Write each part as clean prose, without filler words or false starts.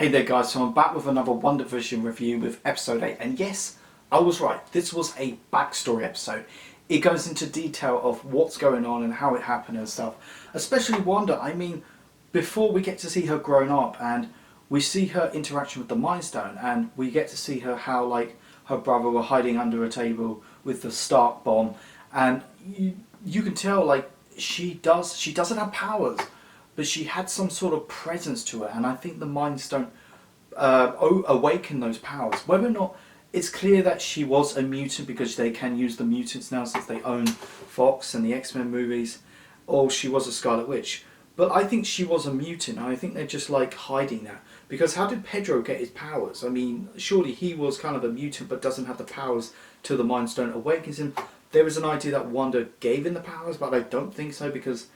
Hey there guys, so I'm back with another WandaVision review with episode 8, and yes, I was right, this was a backstory episode. It goes into detail of what's going on and how it happened and stuff, especially Wanda. I mean, before we get to see her grown up and we see her interaction with the Mind Stone, and we get to see her how like her brother were hiding under a table with the Stark bomb, and you can tell like she doesn't have powers, but she had some sort of presence to her, and I think the Mind Stone awaken those powers. Whether or not it's clear that she was a mutant because they can use the mutants now since they own Fox and the X-Men movies, or she was a Scarlet Witch. But I think she was a mutant, and I think they're just like hiding that. Because how did Pedro get his powers? I mean, surely he was kind of a mutant but doesn't have the powers till the Mind Stone awakens him. There was an idea that Wanda gave him the powers, but I don't think so, because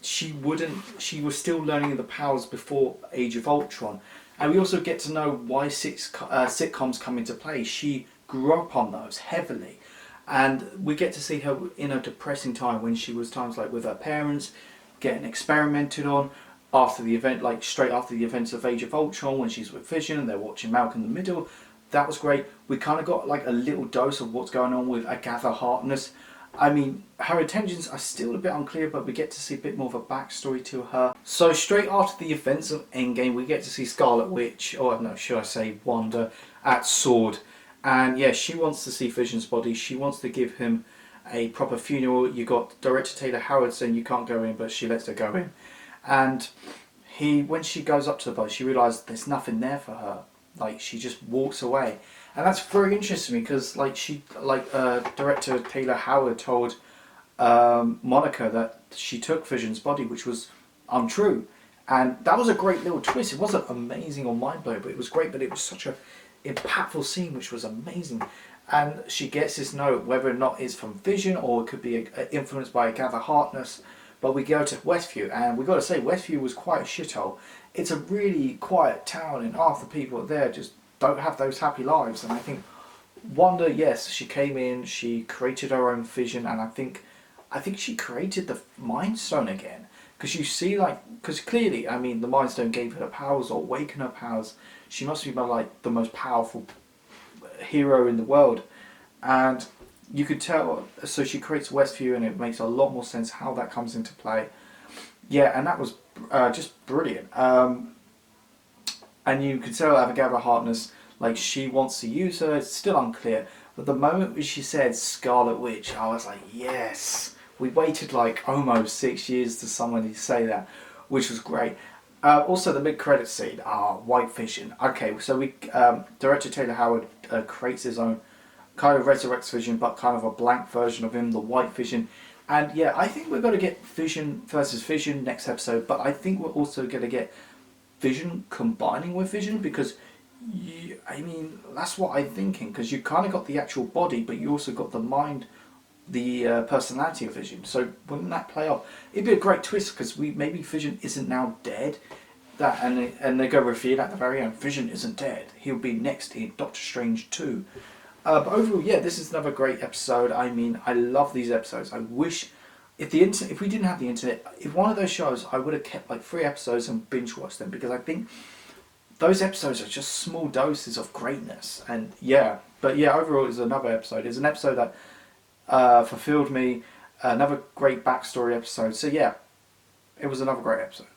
she was still learning the powers before Age of Ultron. And we also get to know why sitcoms come into play. She grew up on those heavily, and we get to see her in a depressing time when she was times like with her parents, getting experimented on after the event, like straight after the events of Age of Ultron, when she's with Vision and they're watching Malcolm in the Middle. That was great. We kind of got like a little dose of what's going on with Agatha Harkness. I mean, her intentions are still a bit unclear, but we get to see a bit more of a backstory to her. So straight after the events of Endgame, we get to see Scarlet Witch, or no, should I say Wanda, at S.W.O.R.D. And yeah, she wants to see Vision's body. She wants to give him a proper funeral. You got director Taylor Howard saying you can't go in, but she lets her go in. And when she goes up to the body, she realises there's nothing there for her. Like, she just walks away. And that's very interesting because director Taylor Howard told Monica that she took Vision's body, which was untrue. And that was a great little twist. It wasn't amazing or mind-blowing, but it was great. But it was such a impactful scene, which was amazing. And she gets this note, whether or not it's from Vision or it could be influenced by Agatha Harkness. But we go to Westview, and we got to say Westview was quite a shithole. It's a really quiet town, and half the people there just don't have those happy lives. And I think Wanda, yes, she came in, she created her own Vision, and I think she created the Mind Stone again. Because you see, because clearly, I mean, the Mind Stone gave her the powers or awakened her powers. She must be like the most powerful hero in the world, and you could tell. So she creates Westview, and it makes a lot more sense how that comes into play. Yeah, and that was just brilliant. And you could tell Agatha Harkness, like, she wants to use her. It's still unclear, but the moment when she said Scarlet Witch, I was like, yes. We waited like almost 6 years to somebody say that, which was great. Also, the mid-credit scene, White Vision. Okay, so director Taylor Howard creates his own, kind of resurrects Vision, but kind of a blank version of him, the White Vision. And yeah, I think we're going to get Vision versus Vision next episode, but I think we're also going to get Vision combining with Vision, because I mean, that's what I'm thinking, because you kind of got the actual body, but you also got the mind, the personality of Vision. So wouldn't that play off? It'd be a great twist, because maybe Vision isn't now dead, and they go reveal at the very end, Vision isn't dead. He'll be next in Doctor Strange 2. But overall, yeah, this is another great episode. I mean, I love these episodes. I wish if we didn't have the internet, if one of those shows, I would have kept like 3 episodes and binge watched them, because I think those episodes are just small doses of greatness. And yeah, but yeah, overall, it's another episode. It's an episode that fulfilled me. Another great backstory episode. So yeah, it was another great episode.